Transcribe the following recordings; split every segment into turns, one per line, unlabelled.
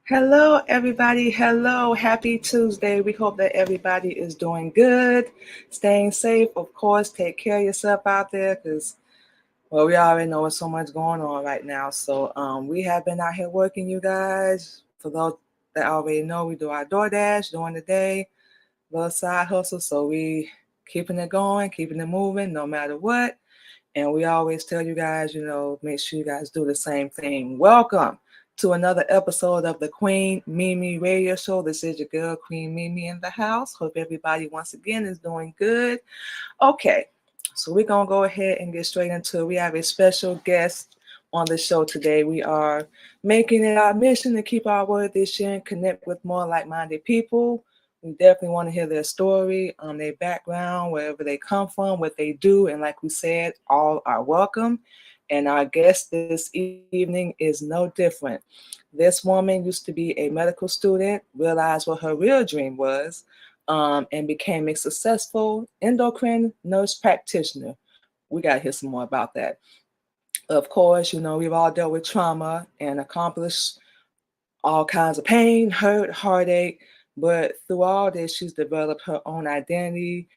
Hello, everybody. Hello. Happy Tuesday. We hope that everybody is doing good, staying safe. Of course, take care of yourself out there because, well, we already know there's so much going on right now. So we have been out here working, you guys. For those that already know, we do our DoorDash during the day, little side hustle. So we keeping it going, keeping it moving no matter what. And we always tell you guys, make sure you guys do the same thing. Welcome to another episode of the Queen Mimi Radio Show. This is your girl, Queen Mimi, in the house. Hope everybody, once again, is doing good. Okay, so we're going to go ahead and get straight into it. We have a special guest on the show today. We are making it our mission to keep our word this year and connect with more like-minded people. We definitely want to hear their story, their background, wherever they come from, what they do. And like we said, all are welcome. And our guest this evening is no different. This woman used to be a medical student, realized what her real dream was, and became a successful endocrine nurse practitioner. We got to hear some more about that. Of course, we've all dealt with trauma and accomplished all kinds of pain, hurt, heartache. But through all this, she's developed her own identity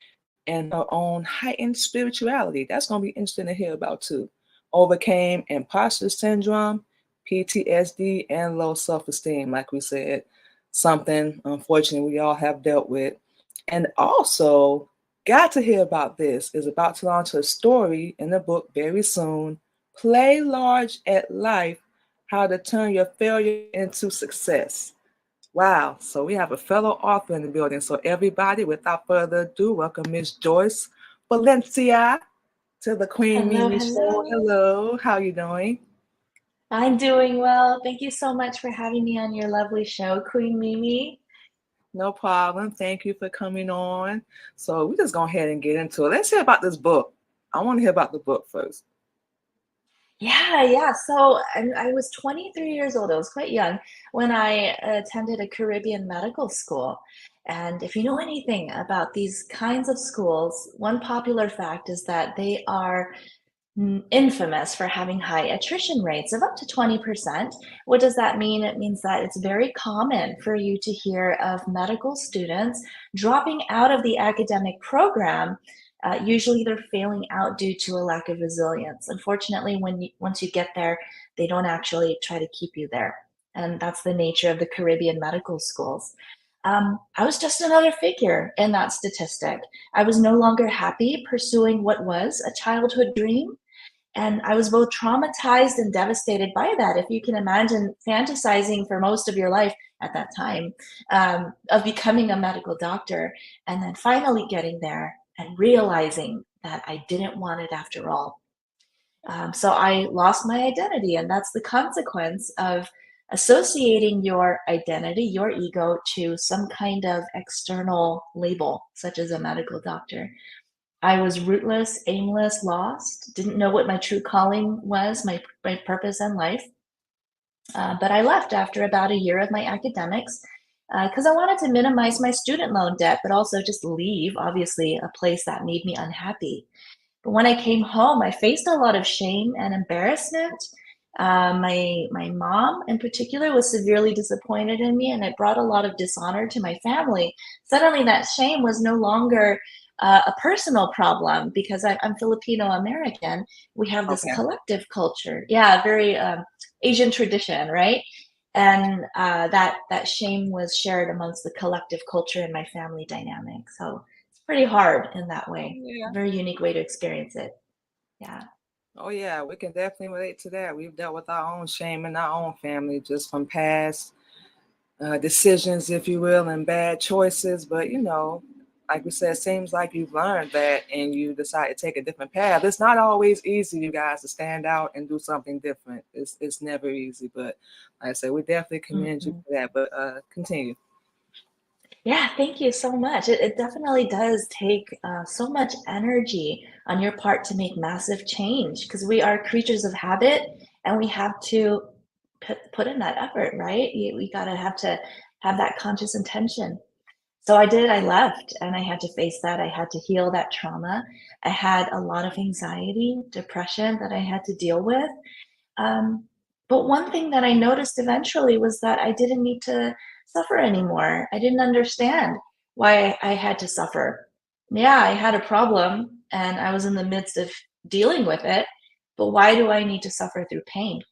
and her own heightened spirituality. That's going to be interesting to hear about too. Overcame imposter syndrome, PTSD, and low self esteem, like we said, something unfortunately we all have dealt with. And also, got to hear about this, is about to launch her story in the book very soon. Play Large at Life, How to Turn Your Failure into Success. Wow. So we have a fellow author in the building. So everybody, without further ado, welcome Miss Joyce Valencia to the Queen
Hello,
Mimi Show.
hello.
Hello. How you doing?
I'm doing well. Thank you so much for having me on your lovely show, Queen Mimi.
No problem. Thank you for coming on. So we just go ahead and get into it. Let's hear about this book. I want to hear about the book first.
Yeah. So I was 23 years old. I was quite young when I attended a Caribbean medical school. And if you know anything about these kinds of schools, one popular fact is that they are infamous for having high attrition rates of up to 20%. What does that mean? It means that it's very common for you to hear of medical students dropping out of the academic program. Usually they're failing out due to a lack of resilience. Unfortunately, once you get there, they don't actually try to keep you there. And that's the nature of the Caribbean medical schools. I was just another figure in that statistic. I was no longer happy pursuing what was a childhood dream. And I was both traumatized and devastated by that. If you can imagine fantasizing for most of your life at that time of becoming a medical doctor and then finally getting there and realizing that I didn't want it after all. So I lost my identity, and that's the consequence of associating your identity, your ego, to some kind of external label, such as a medical doctor. I was rootless, aimless, lost, didn't know what my true calling was, my purpose in life. But I left after about a year of my academics because I wanted to minimize my student loan debt, but also just leave, obviously, a place that made me unhappy. But when I came home, I faced a lot of shame and embarrassment. My mom, in particular, was severely disappointed in me, and it brought a lot of dishonor to my family. Suddenly, that shame was no longer a personal problem because I'm Filipino American. We have this
Okay.
collective culture, yeah, very Asian tradition, right? And that shame was shared amongst the collective culture in my family dynamic. So it's pretty hard in that way.
Yeah.
Very unique way to experience it. Yeah.
Oh, yeah. We can definitely relate to that. We've dealt with our own shame in our own family just from past decisions, if you will, and bad choices. But like we said, it seems like you've learned that and you decide to take a different path. It's not always easy, you guys, to stand out and do something different. It's never easy. But like I said, we definitely commend you
Mhm.
for that. But continue.
Yeah, thank you so much. It definitely does take so much energy on your part to make massive change because we are creatures of habit and we have to put in that effort, right? We gotta have to have that conscious intention. So I did, I left and I had to face that. I had to heal that trauma. I had a lot of anxiety, depression that I had to deal with. Um, But one thing that I noticed eventually was that I didn't need to suffer anymore. I didn't understand why I had to suffer. Yeah, I had a problem and I was in the midst of dealing with it, but why do I need to suffer through pain?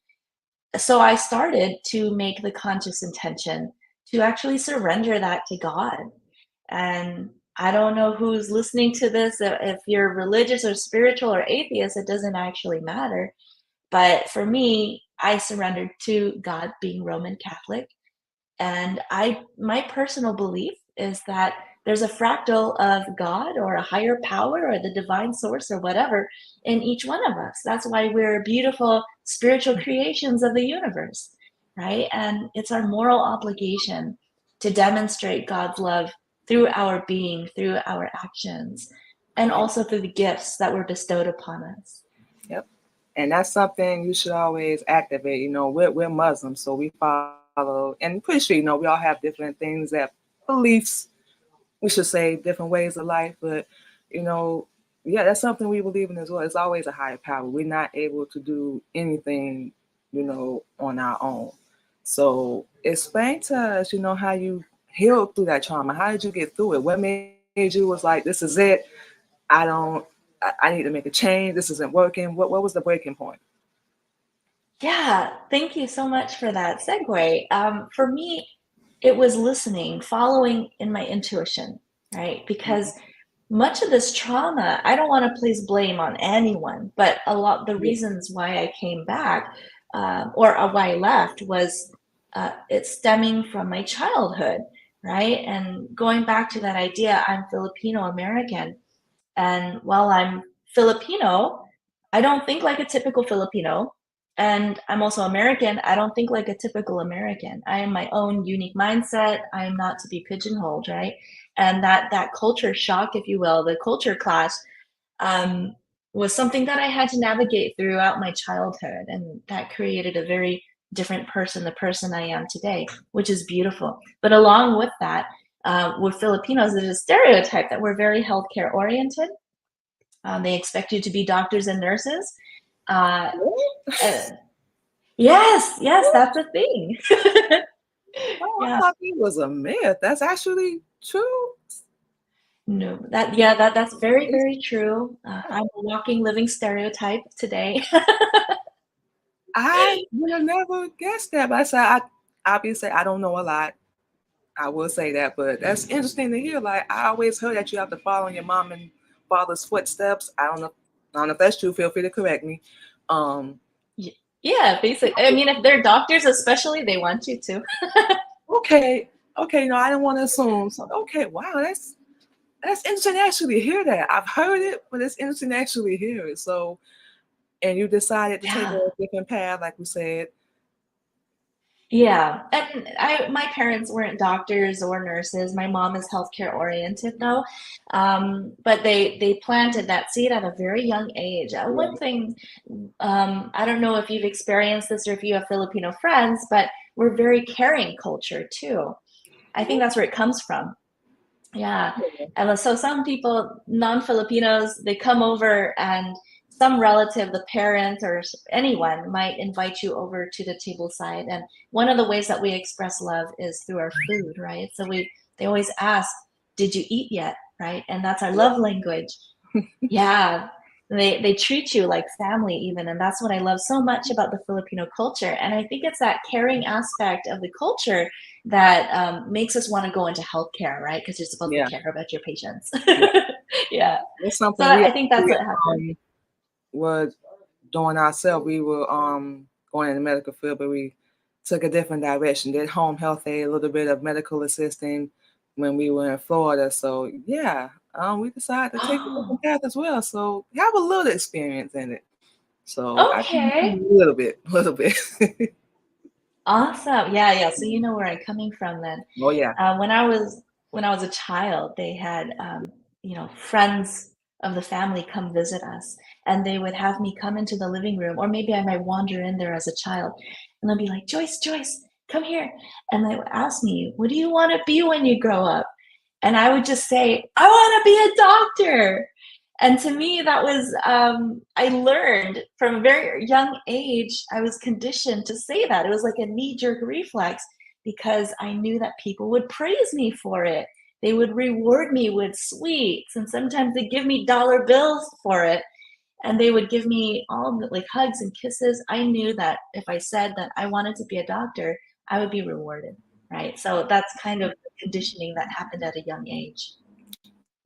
So I started to make the conscious intention to actually surrender that to God. And I don't know who's listening to this, if you're religious or spiritual or atheist, it doesn't actually matter. But for me, I surrendered to God being Roman Catholic. And my personal belief is that there's a fractal of God or a higher power or the divine source or whatever in each one of us. That's why we're beautiful spiritual creations of the universe, right? And it's our moral obligation to demonstrate God's love through our being, through our actions, and
Yep.
also through the gifts that were bestowed upon us.
Yep. And that's something you should always activate. We're Muslims, so we follow, and pretty sure, we all have different things that beliefs, we should say, different ways of life. But, you know, yeah, that's something we believe in as well. It's always a higher power. We're not able to do anything, on our own. So explain to us, how you healed through that trauma. How did you get through it? What made you was like, this is it. I don't, I need to make a change. This isn't working. What was the breaking point?
Yeah, thank you so much for that segue. For me, it was listening, following in my intuition, right? Because much of this trauma, I don't want to place blame on anyone, but a lot the
Yeah.
reasons why I came back or why I left was it's stemming from my childhood, right? And going back to that idea, I'm Filipino American. And while I'm Filipino, I don't think like a typical Filipino. And I'm also American. I don't think like a typical American. I am my own unique mindset. I am not to be pigeonholed, right? And that culture shock, if you will, the culture clash, um, was something that I had to navigate throughout my childhood, and that created a very different person, the person I am today, which is beautiful. But along with that, with Filipinos, there's a stereotype that we're very healthcare oriented. They expect you to be doctors and nurses. Uh, uh, yes, yes, that's a thing.
Oh, I
Yeah,
thought it was a myth. That's actually true.
no, yeah, that's very,
It's,
very true. I'm a walking, living stereotype today.
I would have never guessed that. But obviously, I don't know a lot. I will say that, but that's interesting to hear. Like I always heard that you have to follow in your mom and father's footsteps. I don't know if that's true. Feel free to correct me. Um,
Yeah, basically. I mean, if they're doctors, especially, they want you to.
okay, okay. No, I didn't want to assume. So, okay, wow, that's interesting to actually hear that. I've heard it, but it's interesting to actually hear it. So, and you decided to take
Yeah.
a different path, like we said.
Yeah, and my parents weren't doctors or nurses. My mom is healthcare oriented though, but they planted that seed at a very young age. One
Right.
thing, I don't know if you've experienced this or if you have Filipino friends, but we're very caring culture too. I think that's where it comes from. Yeah. And so some people, non-Filipinos, they come over and some relative, the parent or anyone might invite you over to the table side. And one of the ways that we express love is through our food, right? So they always ask, did you eat yet? Right? And that's our love language. Yeah, they treat you like family even, and that's what I love so much about the Filipino culture. And I think it's that caring aspect of the culture that makes us want to go into healthcare, right? Because you're supposed to
Yeah,
care about your patients.
yeah.
Yeah.
It's
So
something we
I think that's
actually
what happened.
was doing ourselves. We were going in the medical field, but we took a different direction. Did home health aid, a little bit of medical assisting when we were in Florida. So yeah, we decided to take a
Oh,
different path as well. So have a little experience in it. So I think a
okay.
little bit, a little bit.
Awesome. Yeah, yeah. So you know where I'm coming from then.
Oh yeah.
When I was a child, they had friends of the family come visit us, and they would have me come into the living room, or maybe I might wander in there as a child, and they'll be like, Joyce, Joyce, come here, and they would ask me, what do you want to be when you grow up? And I would just say, I want to be a doctor. And to me, that was, I learned from a very young age, I was conditioned to say that. It was like a knee-jerk reflex because I knew that people would praise me for it. They would reward me with sweets, and sometimes they'd give me dollar bills for it. And they would give me all the, like, hugs and kisses. I knew that if I said that I wanted to be a doctor, I would be rewarded, right? So that's kind of the conditioning that happened at a young age.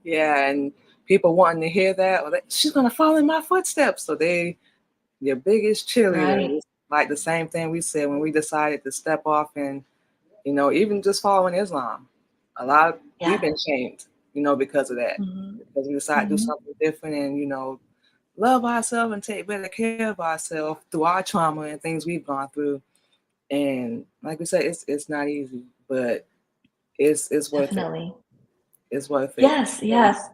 Yeah, and people wanting to hear that, or she's gonna follow in my footsteps. So they your biggest cheerleader.
Right.
It's like the same thing we said when we decided to step off and, even just following Islam. A lot of we've
Yeah.
been shamed, because of that.
Mhm.
Because we decided to do
Mhm.
something different and, love ourselves and take better care of ourselves through our trauma and things we've gone through. And like we said, it's not easy, but it's worth it.
Definitely.
It's worth it.
Yes, yes.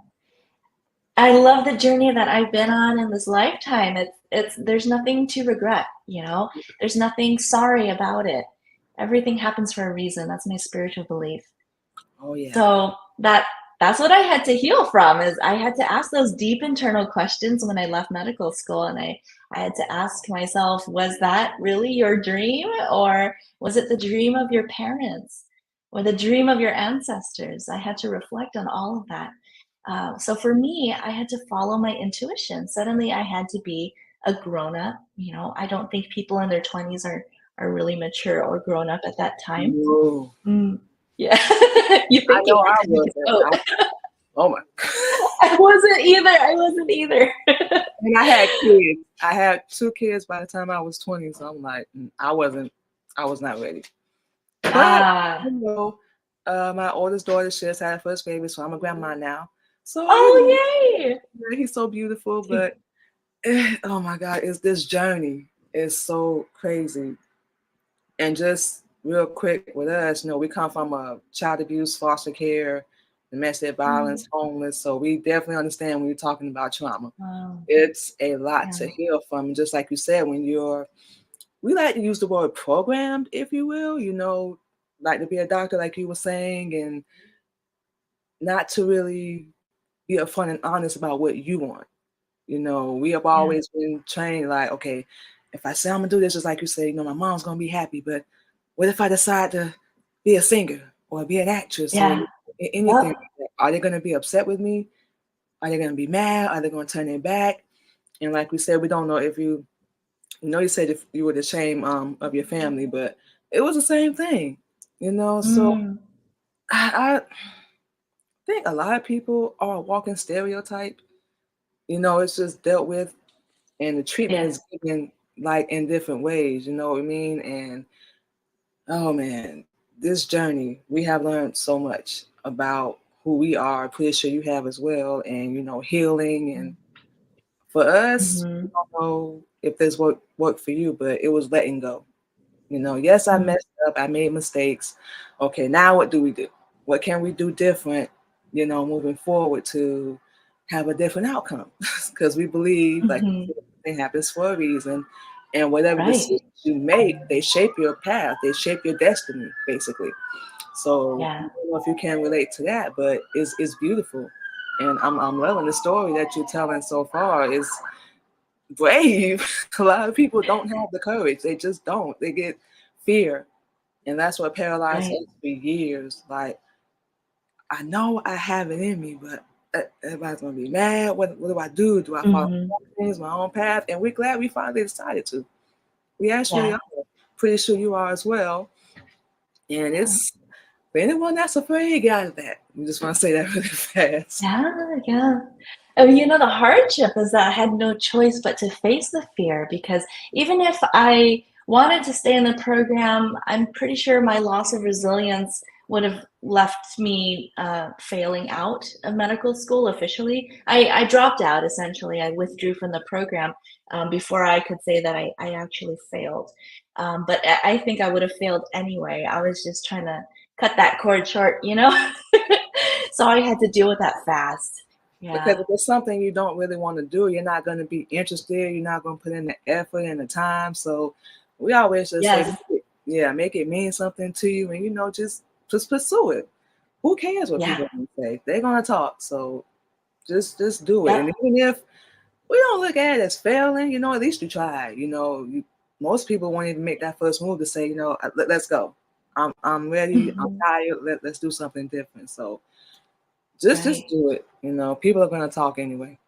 I love the journey that I've been on in this lifetime. It's there's nothing to regret, you know? There's nothing sorry about it. Everything happens for a reason. That's my spiritual belief.
Oh yeah.
So that's what I had to heal from is I had to ask those deep internal questions when I left medical school and I had to ask myself, was that really your dream or was it the dream of your parents or the dream of your ancestors? I had to reflect on all of that. So for me, I had to follow my intuition. Suddenly I had to be a grown up. You know, I don't think people in their 20s are really mature or grown up at that time.
No.
Mm, yeah. You
I
think
know
you
I
you could
wasn't.
cope.
Oh my.
I wasn't either, I wasn't either.
And I had kids. I had two kids by the time I was 20, so I'm like, I was not ready. But
Ah.
you know, my oldest daughter, she just had her first baby, so I'm a grandma now. So
Oh, yay!
he's so beautiful. But oh my God, is this journey is so crazy. And just real quick with us, we come from a child abuse, foster care, domestic
Mm,
violence, homeless. So we definitely understand when you're talking about trauma.
wow,
It's a lot
yeah.
to heal from. And just like you said, we like to use the word programmed, if you will, like to be a doctor, like you were saying, and not to really be upfront and honest about what you want. We have
Yeah.
always been trained like, okay, if I say I'm gonna do this, just like you say, my mom's gonna be happy, but what if I decide to be a singer or be an actress or
Yeah.
anything?
Yep.
Like that? Are they gonna be upset with me? Are they gonna be mad? Are they gonna turn their back? And like we said, we don't know if you said if you were the shame of your family, but it was the same thing, So
Mm,
I think a lot of people are a walking stereotype. It's just dealt with, and the treatment
yeah.
is given like in different ways. You know what I mean? And oh man, this journey we have learned so much about who we are. Pretty sure you have as well, and healing. And for us, we
Mhm.
don't know if this work for you, but it was letting go. Yes, I
Mm,
messed up. I made mistakes. Okay, now what do we do? What can we do different, moving forward to have a different outcome? Because we believe, like,
mhm.
everything happens for a reason. And whatever
Right.
decisions you make, they shape your path, they shape your destiny, basically. So I
Yeah.
don't know if you can relate to that, but it's beautiful. And I'm loving the story that you're telling so far. Is brave. A lot of people don't have the courage. They just don't. They get fear. And that's what paralyzed
Right.
us for years. Like, I know I have it in me, but everybody's going to be mad. What do I do? Do I follow
Mhm.
things, my own path? And we're glad we finally decided to. We actually
Yeah.
are. Pretty sure you are as well. And
Yeah.
it's for anyone that's afraid, get out of that. We just want to say that really fast.
Yeah, yeah. Oh, you know, the hardship is that I had no choice but to face the fear because even if I wanted to stay in the program, I'm pretty sure my loss of resilience would have left me failing out of medical school officially. I dropped out essentially. I withdrew from the program before I could say that I actually failed. But I think I would have failed anyway. I was just trying to cut that cord short, you know? So I had to deal with that fast.
Because
Yeah.
if it's something you don't really want to do, you're not going to be interested. You're not going to put in the effort and the time. So we always just say,
Yes.
yeah, make it mean something to you, and just pursue it. Who cares what
Yeah.
people are going to say? They're going to talk. So Just do it. And
Yep.
even if we don't look at it as failing, at least you tried. Most people won't even make that first move to say, let's go. I'm ready. I'm
Mhm.
tired. Let's do something different. So just
Right.
do it. People are gonna talk anyway.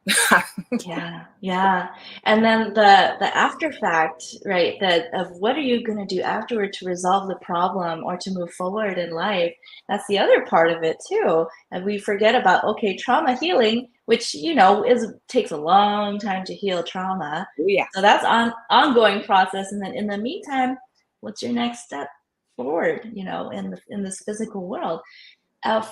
Yeah, yeah. And then the after fact, right, that of what are you going to do afterward to resolve the problem or to move forward in life? That's the other part of it too. And we forget about, okay, trauma healing, which, is takes a long time to heal trauma.
Yeah.
So that's ongoing process. And then in the meantime, what's your next step forward, in this physical world? Uh,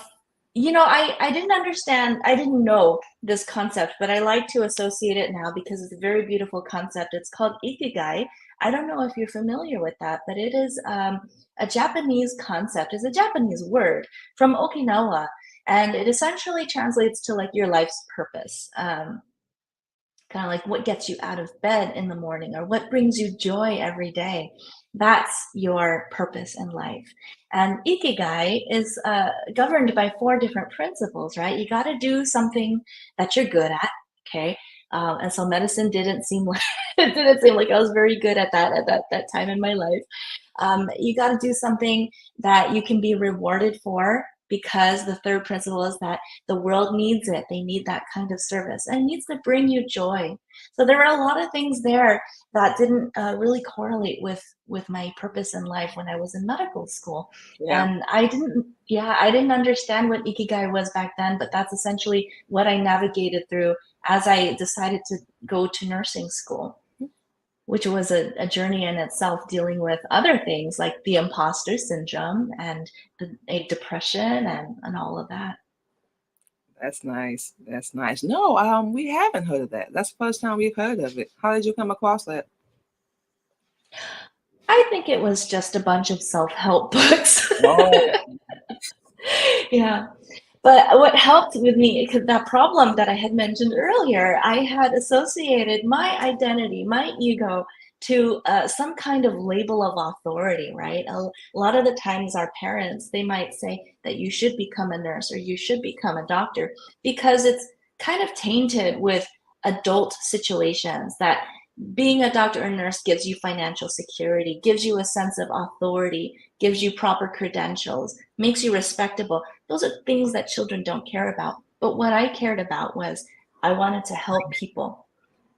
I didn't understand, I didn't know this concept, but I like to associate it now because it's a very beautiful concept. It's called Ikigai. I don't know if you're familiar with that, but it is a Japanese concept. It's a Japanese word from Okinawa, and it essentially translates to like your life's purpose. Kind of like what gets you out of bed in the morning or what brings you joy every day. That's your purpose in life. And Ikigai is governed by four different principles, right? You got to do something that you're good at, okay? And so medicine didn't seem like it didn't seem like I was very good at that time in my life. You got to do something that you can be rewarded for because the third principle is that the world needs it. They need that kind of service and it needs to bring you joy. So there were a lot of things there that didn't really correlate with my purpose in life when I was in medical school.
Yeah.
And I didn't understand what Ikigai was back then, but that's essentially what I navigated through as I decided to go to nursing school, which was a journey in itself dealing with other things like the imposter syndrome and a depression and all of that.
That's nice. That's nice. No, we haven't heard of that. That's the first time we've heard of it. How did you come across that?
I think it was just a bunch of self-help books.
Oh,
Yeah. But what helped with me, because that problem that I had mentioned earlier, I had associated my identity, my ego, to some kind of label of authority, right? A lot of the times, our parents, they might say that you should become a nurse or you should become a doctor because it's kind of tainted with adult situations that being a doctor or nurse gives you financial security, gives you a sense of authority, gives you proper credentials, makes you respectable. Those are things that children don't care about. But what I cared about was I wanted to help people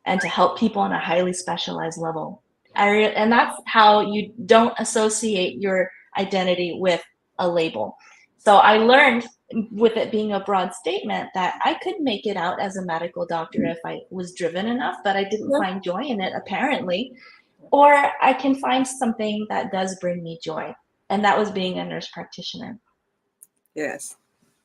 and to help people on a highly specialized level. And that's how you don't associate your identity with a label. So I learned with it being a broad statement that I could make it out as a medical doctor if I was driven enough, but I didn't
yeah.
find joy in it apparently. Or I can find something that does bring me joy. And that was being a nurse practitioner.
Yes.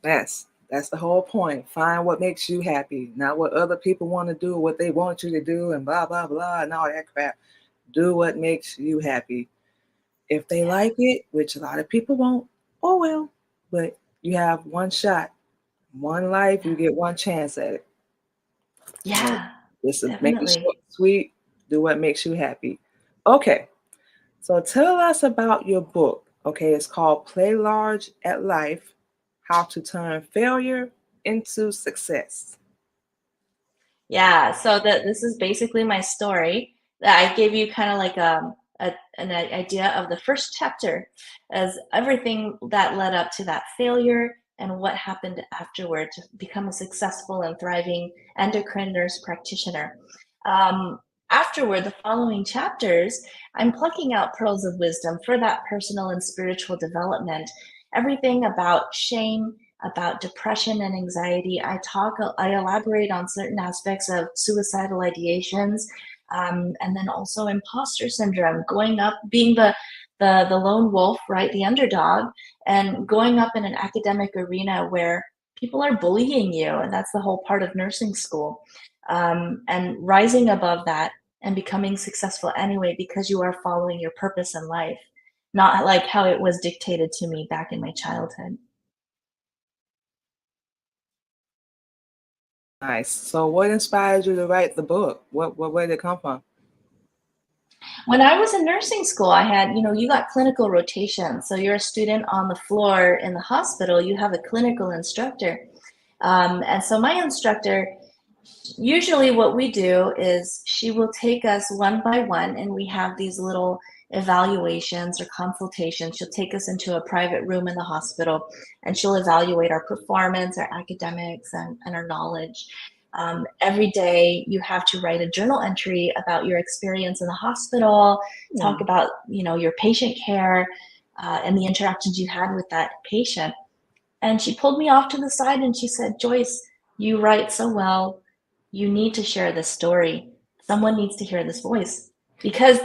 That's the whole point. Find what makes you happy, not what other people want to do, what they want you to do, and blah blah blah and all that crap. Do what makes you happy. If they
Yeah.
like it, which a lot of people won't, oh well. But you have one shot, one life, you get one chance at it. So
Yeah,
just to make it
definitely.
short, sweet, do what makes you happy. Okay, so tell us about your book. Okay, it's called Play Large at Life: How to Turn Failure into Success.
Yeah, so this is basically my story. That I gave you kind of like idea of the first chapter as everything that led up to that failure and what happened afterward to become a successful and thriving endocrine nurse practitioner. Um, Afterward, the following chapters, I'm plucking out pearls of wisdom for that personal and spiritual development. Everything about shame, about depression and anxiety. I elaborate on certain aspects of suicidal ideations, and then also imposter syndrome, going up, being the lone wolf, right, the underdog, and going up in an academic arena where people are bullying you, and that's the whole part of nursing school, and rising above that and becoming successful anyway because you are following your purpose in life, not like how it was dictated to me back in my childhood.
Nice. So, what inspired you to write the book? Where did it come from?
When I was in nursing school, I had, you got clinical rotation. So you're a student on the floor in the hospital, you have a clinical instructor. And so my instructor, usually what we do is she will take us one by one, and we have these little evaluations or consultations. She'll take us into a private room in the hospital, and she'll evaluate our performance, our academics, and our knowledge. Every day you have to write a journal entry about your experience in the hospital, talk about, your patient care, and the interactions you had with that patient. And she pulled me off to the side and she said, Joyce, you write so well. You need to share this story. Someone needs to hear this voice. Because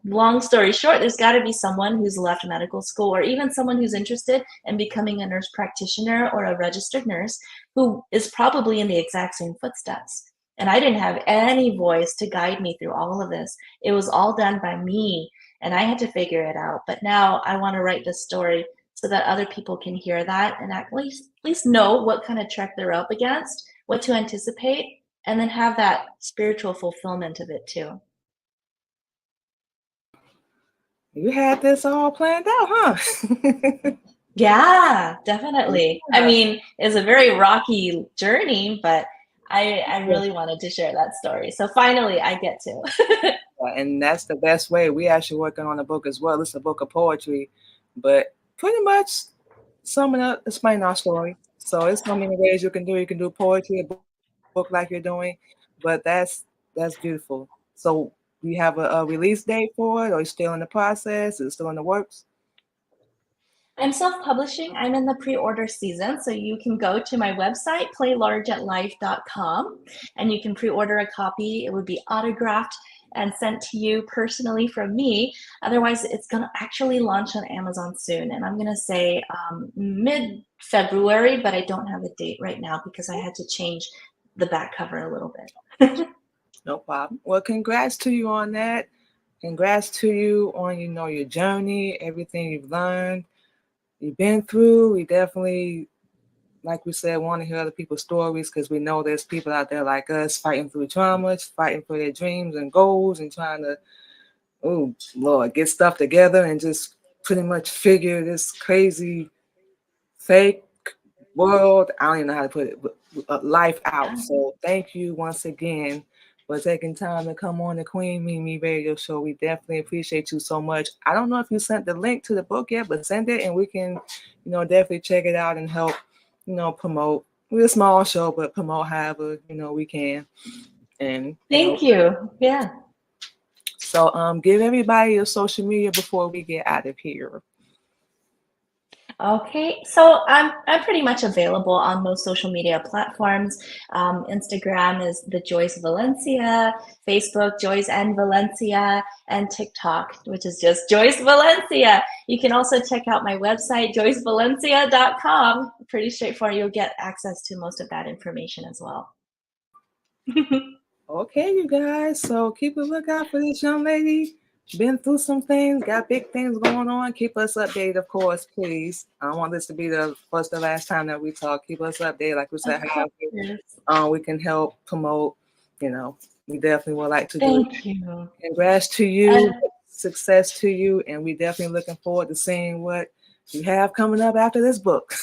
long story short, there's got to be someone who's left medical school, or even someone who's interested in becoming a nurse practitioner or a registered nurse, who is probably in the exact same footsteps. And I didn't have any voice to guide me through all of this. It was all done by me, and I had to figure it out. But now I want to write this story so that other people can hear that and at least know what kind of trek they're up against, what to anticipate, and then have that spiritual fulfillment of it too.
You had this all planned out, huh?
Yeah, definitely. I mean, it's a very rocky journey, but I really wanted to share that story. So finally I get to.
And that's the best way. We actually working on a book as well. It's a book of poetry, but pretty much summing up, explain our story. So it's so many ways you can do. You can do poetry, a book like you're doing, but that's beautiful. So we have a release date for it, or it's still in the process? Is it still in the works?
I'm self-publishing. I'm in the pre-order season, so you can go to my website, playlargeatlife.com, and you can pre-order a copy. It would be autographed and sent to you personally from me. Otherwise, it's going to actually launch on Amazon soon, and I'm going to say mid-February, but I don't have a date right now because I had to change the back cover a little bit.
No problem. Well, congrats to you on that. Congrats to you on, your journey, everything you've learned, you've been through. We definitely, like we said, want to hear other people's stories, because we know there's people out there like us fighting through traumas, fighting for their dreams and goals, and trying to, oh Lord, get stuff together and just pretty much figure this crazy fake world, I don't even know how to put it, but life out. So thank you once again for taking time to come on the Queen Mimi Radio Show. We definitely appreciate you so much. I don't know if you sent the link to the book yet, but send it and we can, definitely check it out and help, promote. We're a small show, but promote however, we can. And
Thank you. Yeah.
So give everybody your social media before we get out of here.
Okay, so I'm pretty much available on most social media platforms. Instagram is the Joyce Valencia, Facebook Joyce and Valencia, and TikTok, which is just Joyce Valencia. You can also check out my website, joycevalencia.com. Pretty straightforward. You'll get access to most of that information as well.
Okay, you guys. So keep a lookout for this young lady. Been through some things, got big things going on. Keep us updated, of course, please. I don't want this to be the first or last time that we talk. Keep us updated, like we said, how we can help promote. We definitely would like to do it.
Thank you.
Congrats to you, success to you, and we definitely looking forward to seeing what you have coming up after this book.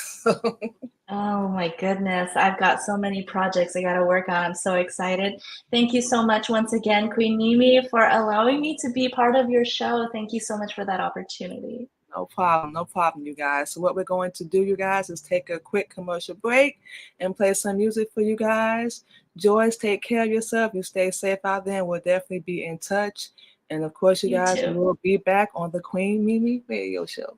Oh my goodness. I've got so many projects I got to work on. I'm so excited. Thank you so much once again, Queen Mimi, for allowing me to be part of your show. Thank you so much for that opportunity.
No problem, you guys. So what we're going to do, you guys, is take a quick commercial break and play some music for you guys. Joyce, take care of yourself. You stay safe out there, and we'll definitely be in touch. And of course, you guys, we will be back on the Queen Mimi Radio Show.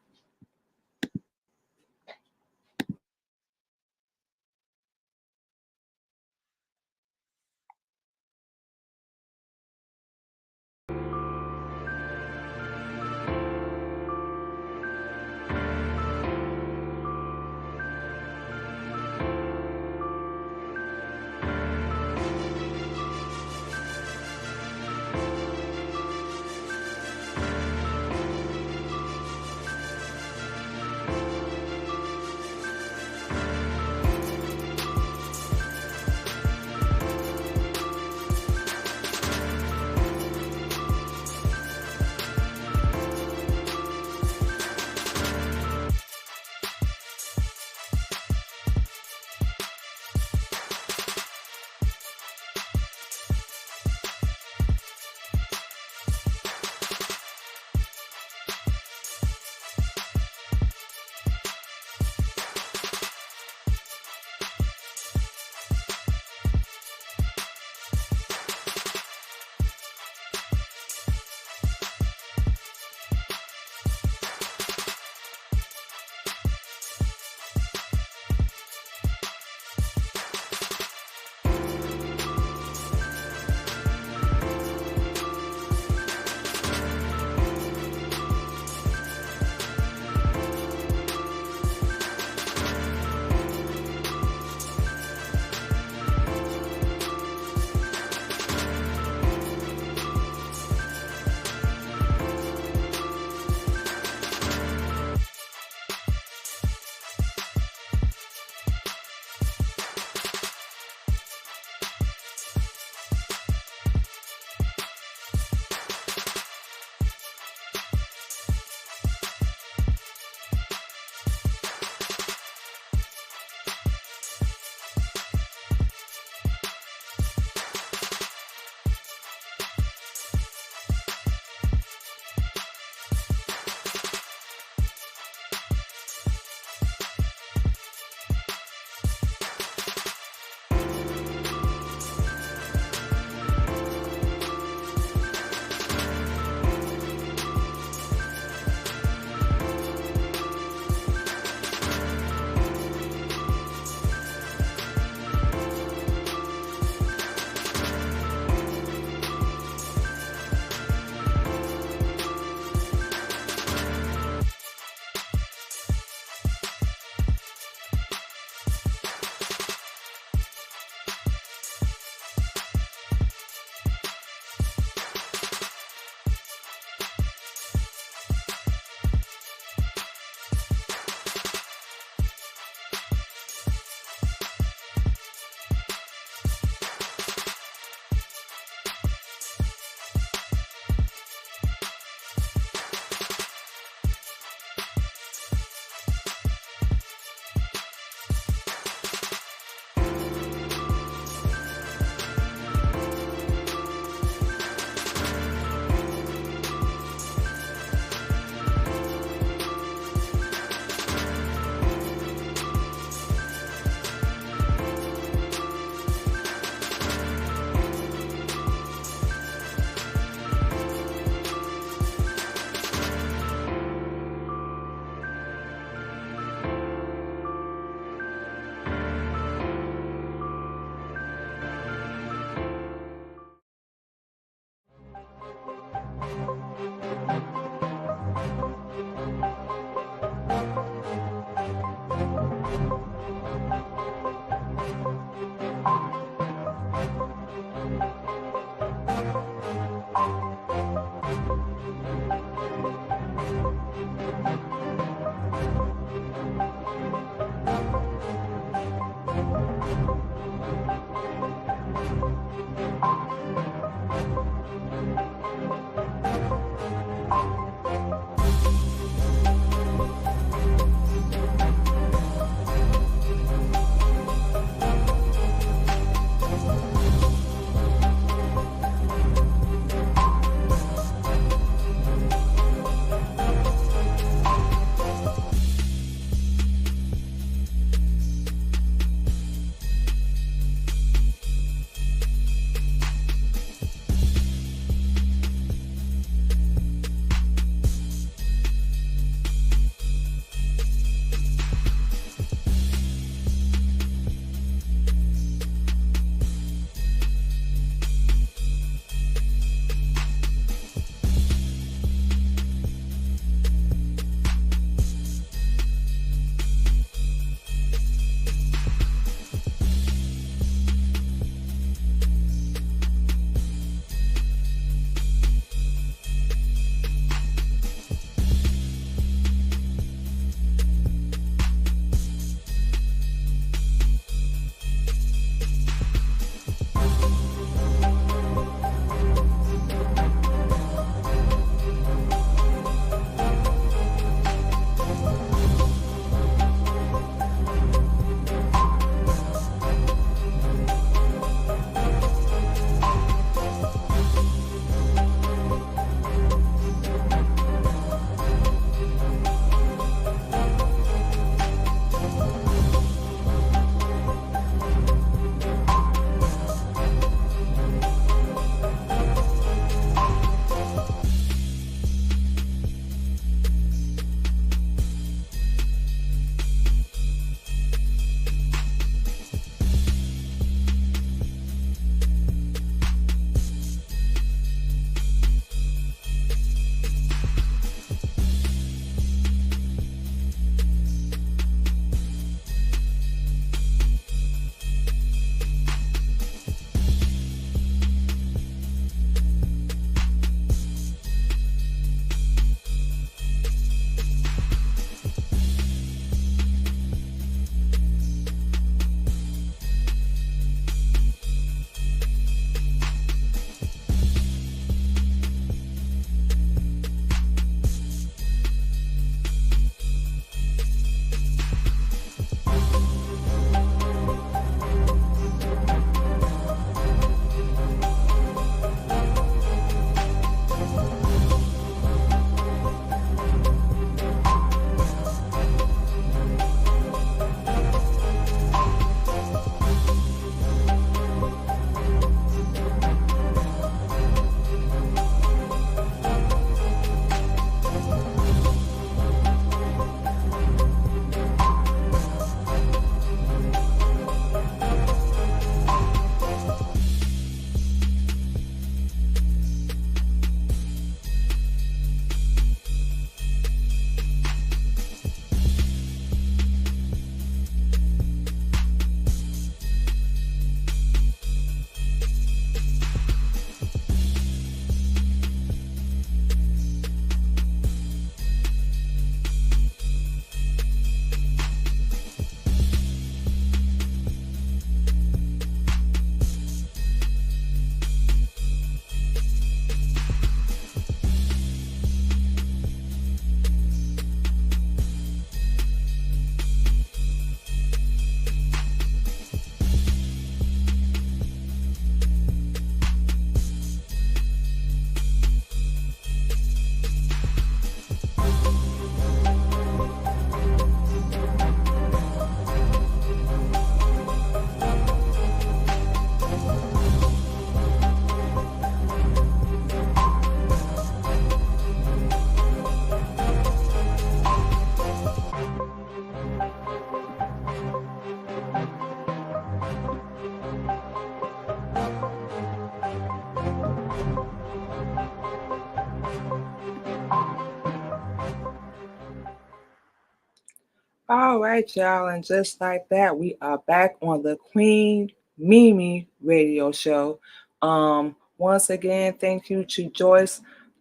All right, y'all, and just like that, we are back on the Queen Mimi Radio Show. Once again, thank you to Joyce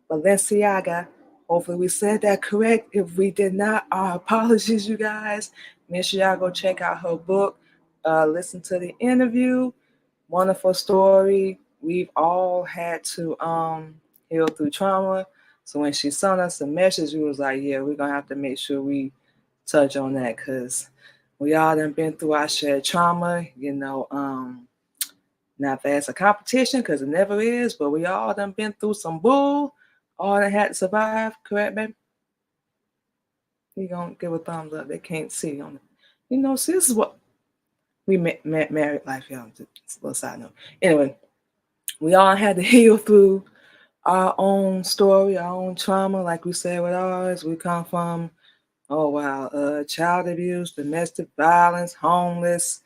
Valenciaga. Hopefully, we said that correct. If we did not, our apologies, you guys. Make sure y'all go check out her book. Listen to the interview. Wonderful story. We've all had to heal through trauma. So when she sent us a message, we was like, yeah, we're gonna have to make sure we touch on that because we all done been through our shared trauma, not that it's a competition because it never is, but we all done been through some bull, all that had to survive, correct, baby? You gonna give a thumbs up, they can't see on it. See, this is what we married life, y'all. Just a little side note. Anyway, we all had to heal through our own story, our own trauma, like we said with ours. We come from, oh wow, child abuse, domestic violence, homeless,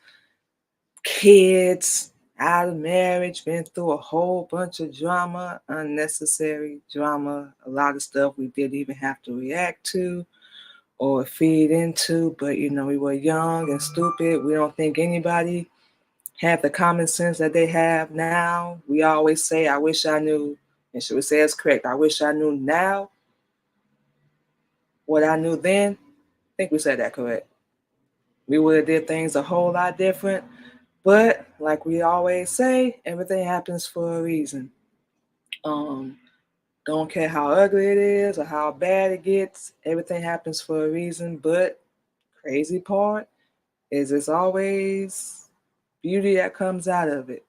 kids, out of marriage, been through a whole bunch of drama, unnecessary drama, a lot of stuff we didn't even have to react to or feed into, but we were young and stupid. We don't think anybody had the common sense that they have now. We always say, I wish I knew, and she would say it's correct, I wish I knew now what I knew then. I think we said that correct. We would have did things a whole lot different. But like we always say, everything happens for a reason. Um, don't care how ugly it is or how bad it gets, everything happens for a reason. But crazy part is it's always beauty that comes out of it.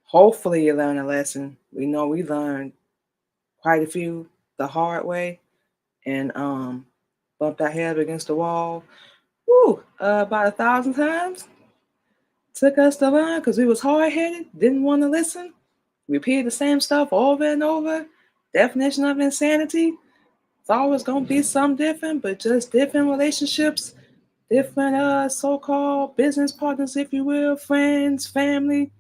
Hopefully you learn a lesson. We know we learned quite a few the hard way and bumped our head against the wall. Woo, about 1,000 times. Took us to learn because we was hard headed, didn't want to listen, repeat the same stuff over and over. Definition of insanity. It's always gonna be some different, but just different relationships, different so-called business partners, if you will, friends, family,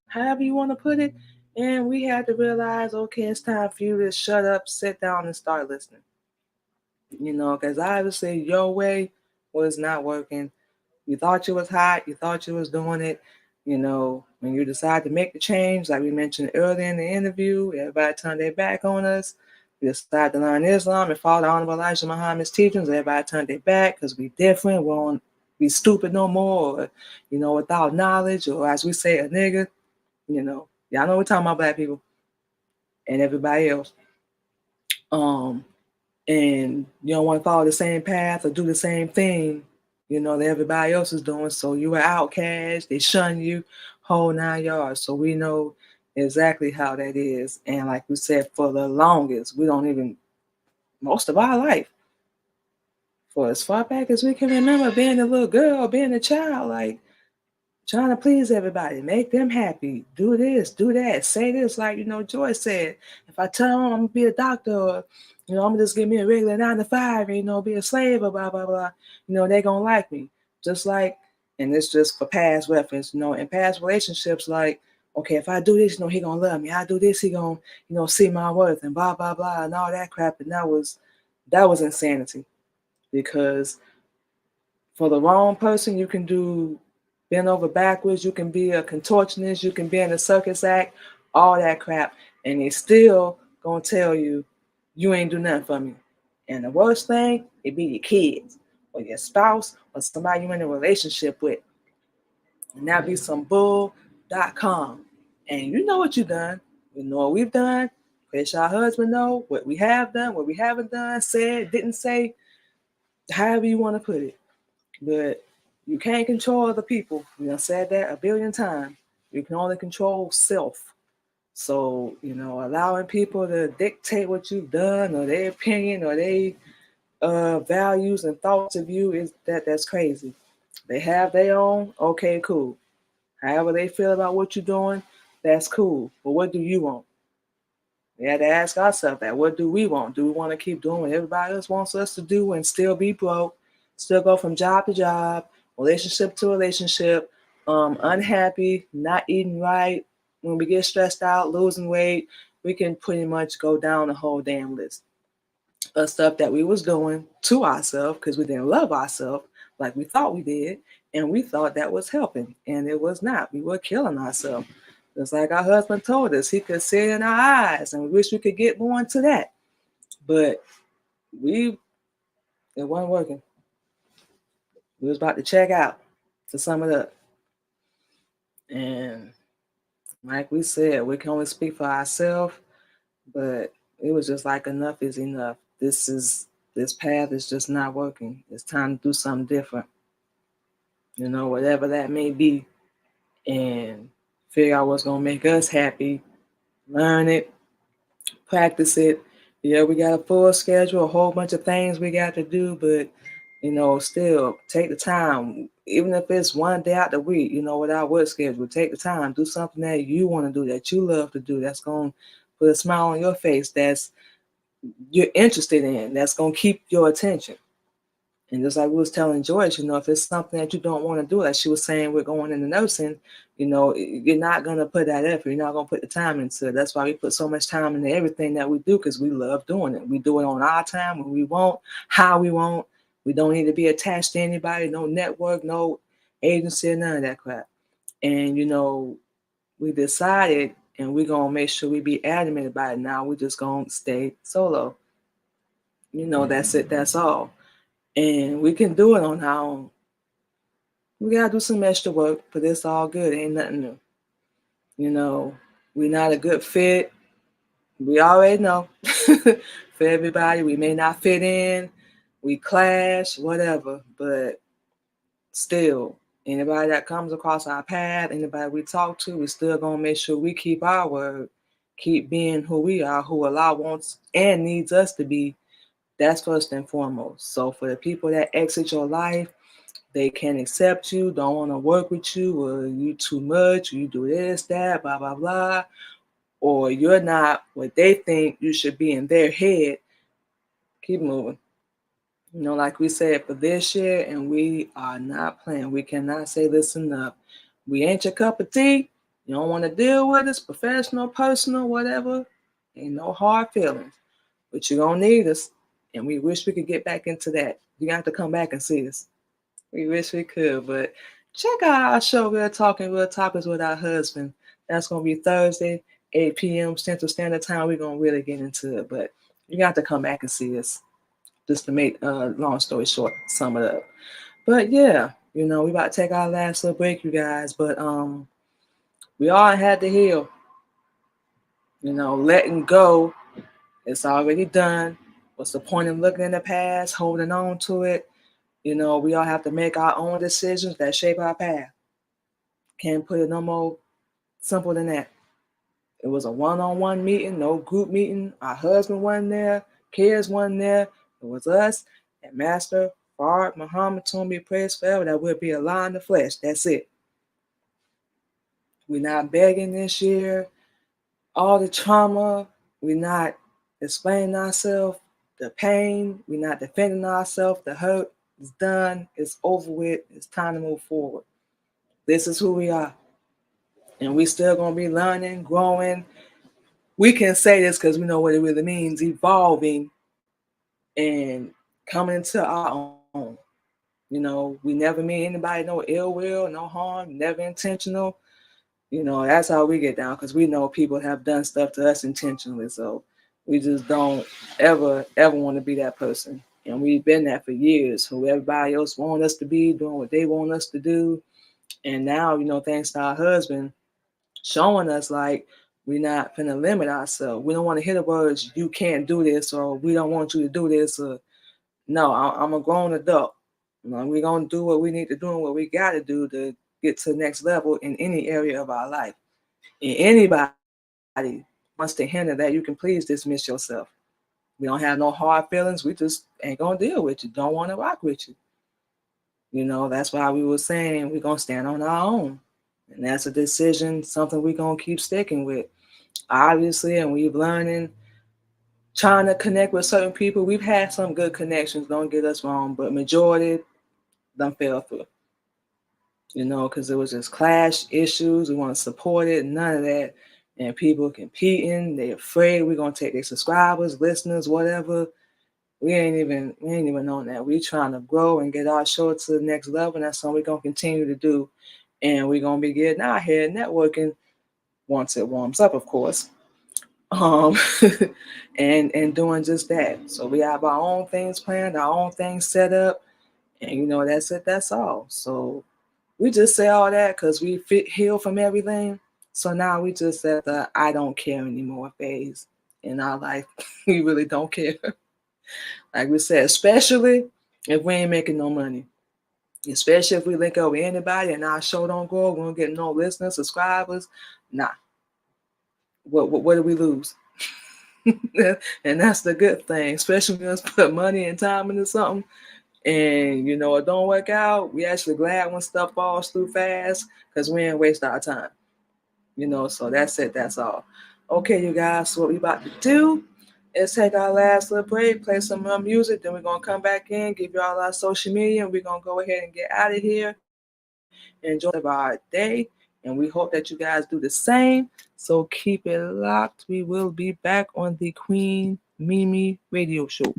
however you want to put it. And we had to realize, okay, it's time for you to shut up, sit down, and start listening. Because obviously your way was not working. You thought you was hot, you thought you was doing it. When you decide to make the change, like we mentioned earlier in the interview, everybody turned their back on us. We decided to learn Islam and follow the Honorable Elijah Muhammad's teachings. Everybody turned their back because we different. We won't be stupid no more, or, without knowledge, or as we say, a nigga. Y'all know we're talking about black people and everybody else. Um, and you don't want to follow the same path or do the same thing, that everybody else is doing. So you were outcast, they shun you, whole 9 yards. So we know exactly how that is. And like we said, for the longest, we don't even, most of our life, for as far back as we can remember being a little girl, being a child, like trying to please everybody, make them happy, do this, do that, say this, like Joy said. If I tell them I'm gonna be a doctor, or I'm gonna just give me a regular 9 to 5, and be a slave, or blah blah blah, they gonna like me. Just like, and it's just for past reference, in past relationships, like, okay, if I do this, he gonna love me. I do this, he gonna, see my worth, and blah blah blah, and all that crap. And that was insanity, because for the wrong person, you can do bend over backwards, you can be a contortionist, you can be in a circus act, all that crap, and they still gonna tell you you ain't do nothing for me. And the worst thing, it be your kids or your spouse or somebody you in a relationship with. And that be some bull.com. And you know what you done. We know what we've done. Let our husband know what we have done, what we haven't done, said, didn't say, however you want to put it. But you can't control other people. We done said that a billion times. You can only control self. So, allowing people to dictate what you've done or their opinion or their values and thoughts of you that's crazy. They have their own, okay, cool. However they feel about what you're doing, that's cool. But what do you want? We had to ask ourselves that. What do we want? Do we want to keep doing what everybody else wants us to do and still be broke, still go from job to job, relationship to relationship, unhappy, not eating right? When we get stressed out, losing weight, we can pretty much go down the whole damn list. of stuff that we was doing to ourselves because we didn't love ourselves like we thought we did, and we thought that was helping, and it was not. We were killing ourselves. Just like our husband told us, he could see it in our eyes, and we wish we could get more into that, but we it wasn't working. We was about to check out, to sum it up, and like we said, we can only speak for ourselves, but it was just like enough is enough. This path is just not working. It's time to do something different, whatever that may be, and figure out what's gonna make us happy. Learn it, practice it. Yeah, we got a full schedule, a whole bunch of things we got to do, but still take the time, even if it's one day out the week, without work schedule, take the time, do something that you want to do, that you love to do, that's going to put a smile on your face, that's you're interested in, that's going to keep your attention. And just like we was telling Joyce, if it's something that you don't want to do, like she was saying, we're going into nursing, you're not going to put that effort. You're not going to put the time into it. That's why we put so much time into everything that we do, because we love doing it. We do it on our time, when we want, how we want. We don't need to be attached to anybody, no network, no agency, none of that crap. And, we decided, and we're going to make sure we be adamant about it now. We're just going to stay solo. That's it. That's all. And we can do it on our own. We gotta do some extra work, but it's all good. Ain't nothing new. We're not a good fit. We already know. For everybody, we may not fit in. We clash, whatever. But still, anybody that comes across our path, anybody we talk to, we still gonna make sure we keep our word, keep being who we are, who Allah wants and needs us to be. That's first and foremost. So for the people that exit your life, they can't accept you, don't want to work with you, or you too much, you do this, that, blah, blah, blah, or you're not what they think you should be in their head, keep moving. Like we said, for this year, and we are not playing. We cannot say this enough. We ain't your cup of tea. You don't want to deal with us, professional, personal, whatever. Ain't no hard feelings. But you're going to need us. And we wish we could get back into that. You got to come back and see us. We wish we could, but check out our show, Real Talking Real Topics with our husband. That's going to be Thursday, 8 p.m. Central Standard Time. We're going to really get into it, but you got to come back and see us, just to make long story short, sum it up. But yeah, we about to take our last little break, you guys, but we all had to heal. Letting go, it's already done. What's the point of looking in the past, holding on to it? We all have to make our own decisions that shape our path. Can't put it no more simple than that. It was a one-on-one meeting, no group meeting. Our husband wasn't there, kids wasn't there. It was us and Master Fard Muhammad, to be praised forever, that we'll be alive in the flesh. That's it. We're not begging this year. All the trauma, we're not explaining ourselves. The pain, we're not defending ourselves. The hurt is done. It's over with. It's time to move forward. This is who we are. And we still going to be learning, growing. We can say this because we know what it really means, evolving and coming into our own. We never mean anybody no ill will, no harm, never intentional. That's how we get down, because we know people have done stuff to us intentionally. So we just don't ever want to be that person. And we've been that for years, who everybody else want us to be, doing what they want us to do. And now, thanks to our husband showing us, like, we're not going to limit ourselves. We don't want to hear the words, you can't do this, or we don't want you to do this. Or no, I'm a grown adult. We're going to do what we need to do and what we got to do to get to the next level in any area of our life. And anybody wants to hinder that, you can please dismiss yourself. We don't have no hard feelings. We just ain't going to deal with you. Don't want to rock with you. That's why we were saying we're going to stand on our own. And that's a decision, something we're going to keep sticking with. Obviously, and we've learning, trying to connect with certain people. We've had some good connections, don't get us wrong, but majority done fell through. Because it was just clash issues. We want to support it, none of that. And people competing, they're afraid we're going to take their subscribers, listeners, whatever. we ain't even on that. We trying to grow and get our show to the next level, and that's what we're gonna continue to do. And we're gonna be getting out here networking once it warms up, of course. Um, and doing just that. So we have our own things planned, our own things set up, and that's it. That's all. So we just say all that because we heal from everything. So now we just at the I don't care anymore phase in our life. We really don't care. Like we said, especially if we ain't making no money. Especially if we link up with anybody and our show don't grow, we don't get no listeners, subscribers. Nah. What do we lose? And that's the good thing, especially when we put money and time into something and it don't work out. We actually glad when stuff falls through fast because we ain't waste our time. So that's it. That's all. Okay, you guys. So what we about to do is take our last little break, play some more music, then we're gonna come back in, give you all our social media, and we're gonna go ahead and get out of here. Enjoy our day, and we hope that you guys do the same. So keep it locked. We will be back on the Queen Mimi Radio Show.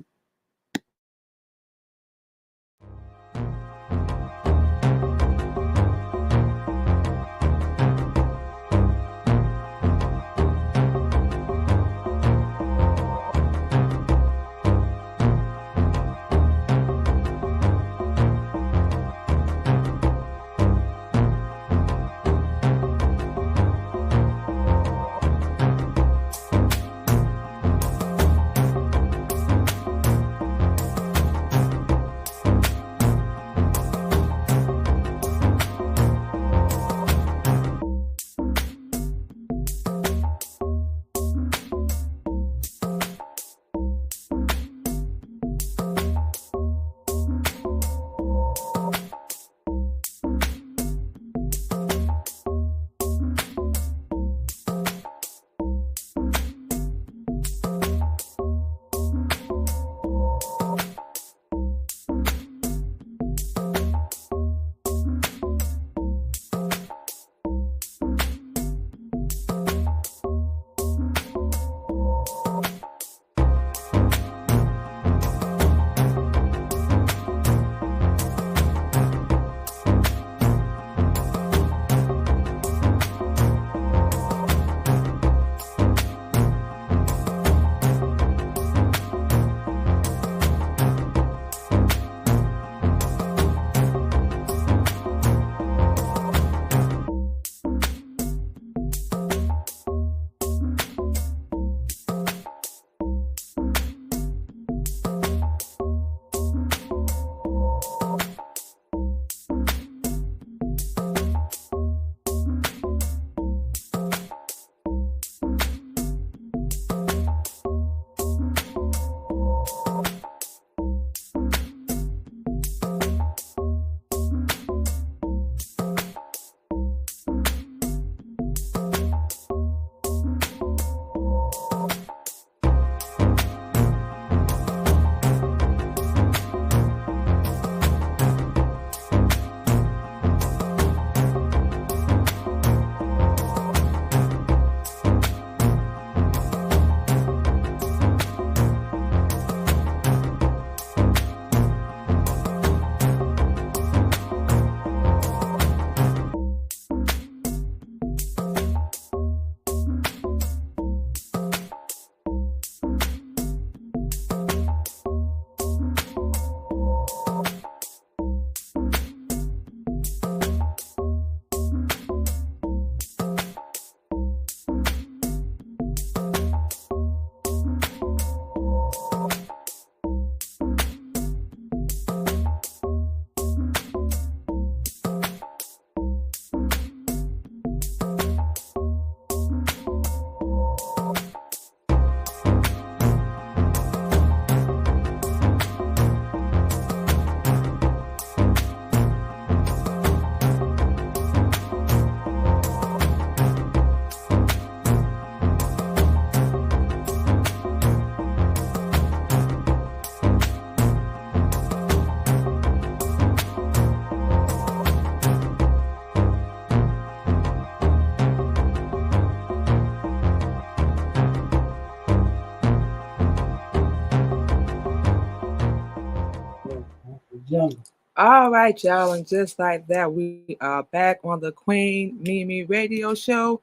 All right, y'all, and just like that, we are back on the Queen Mimi Radio Show.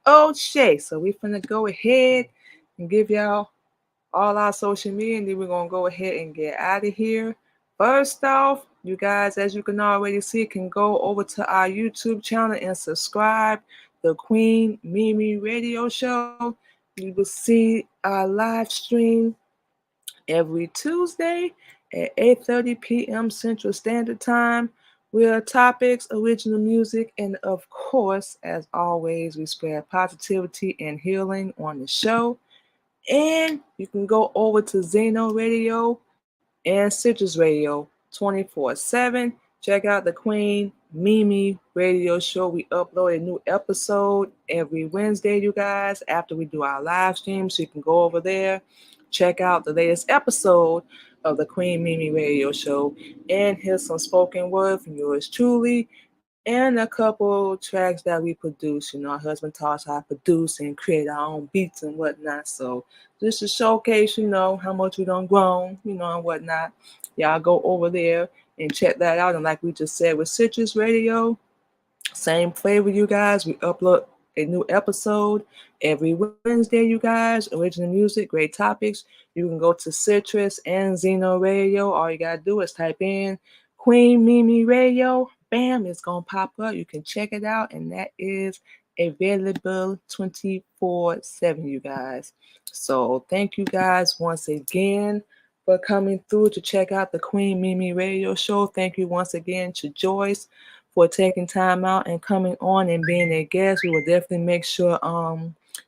Oh, Shay, so we finna go ahead and give y'all all our social media, and then we're gonna go ahead and get out of here. First off, you guys, as you can already see, can go over to our YouTube channel and subscribe. The Queen Mimi Radio Show. You will see our live stream every Tuesday at 8:30 p.m. Central Standard Time. We are topics, original music, and of course, as always, we spread positivity and healing on the show. And you can go over to Zeno Radio and Citrus Radio 24/7. Check out the Queen Mimi Radio Show. We upload a new episode every Wednesday, you guys, after we do our live stream. So you can go over there, check out the latest episode of the Queen Mimi Radio Show, and hear some spoken word from yours truly. And a couple tracks that we produce. You know, our husband taught us how to produce and create our own beats and whatnot. So just to showcase, how much we done grown, and whatnot. Y'all go over there and check that out. And like we just said with Citrus Radio, same flavor, you guys. We upload a new episode every Wednesday, you guys. Original music, great topics. You can go to Citrus and Zeno Radio. All you gotta do is type in Queen Mimi Radio. Bam, it's gonna pop up. You can check it out, and that is available 24/7, you guys. So thank you guys once again for coming through to check out the Queen Mimi Radio Show. Thank you once again to Joyce for taking time out and coming on and being a guest. We will definitely make sure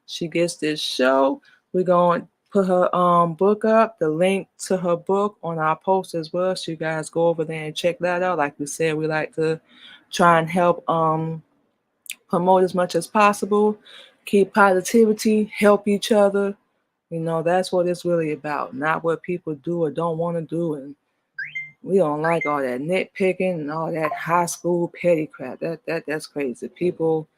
she gets this show. We're going to put her book up, the link to her book on our post as well. So you guys go over there and check that out. Like we said, we like to try and help promote as much as possible, keep positivity, help each other. That's what it's really about, not what people do or don't want to do. And we don't like all that nitpicking and all that high school petty crap. That's crazy. People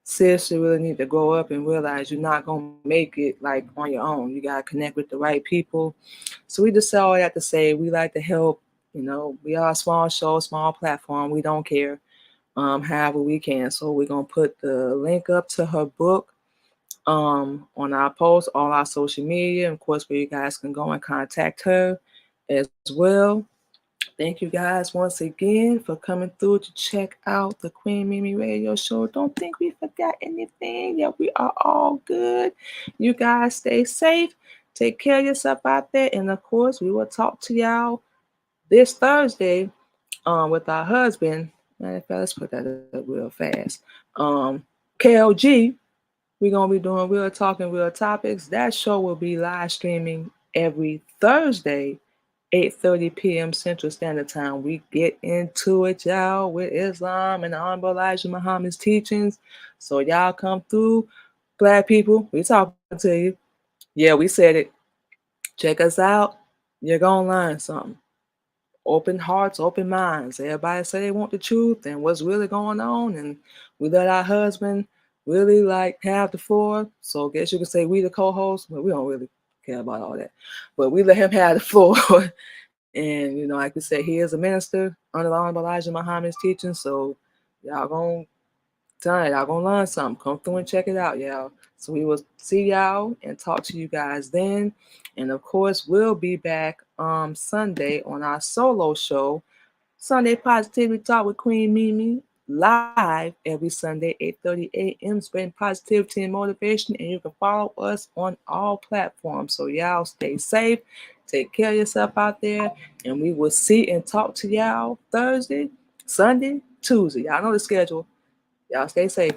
seriously really need to grow up and realize you're not gonna make it like on your own. You gotta connect with the right people. So we just say all that to say we like to help. We are a small show, small platform. We don't care, however we can. So we're gonna put the link up to her book on our post, all our social media, and of course where you guys can go and contact her as well. Thank you guys once again for coming through to check out the Queen Mimi Radio Show. Don't think we forgot anything. Yeah, we are all good. You guys stay safe. Take care of yourself out there. And of course, we will talk to y'all this Thursday with our husband. Matter of fact, let's put that up real fast. KLG, we're going to be doing Real Talking Real Topics. That show will be live streaming every Thursday 8:30 p.m. Central Standard Time. We get into it, y'all, with Islam and the Honorable Elijah Muhammad's teachings. So y'all come through. Black people, we talking to you. Yeah, we said it. Check us out. You're going to learn something. Open hearts, open minds. Everybody say they want the truth and what's really going on. And we let our husband really have the floor. So I guess you could say we the co-host, but we don't really care about all that. But we let him have the floor. And, like we said, he is a minister under the Honorable Elijah Muhammad's teaching. So y'all gonna learn something. Come through and check it out, y'all. So we will see y'all and talk to you guys then. And of course, we'll be back Sunday on our solo show, Sunday Positivity Talk with Queen Mimi, live every Sunday, 8:30 a.m., spreading positivity and motivation. And you can follow us on all platforms. So y'all stay safe. Take care of yourself out there. And we will see and talk to y'all Thursday, Sunday, Tuesday. Y'all know the schedule. Y'all stay safe.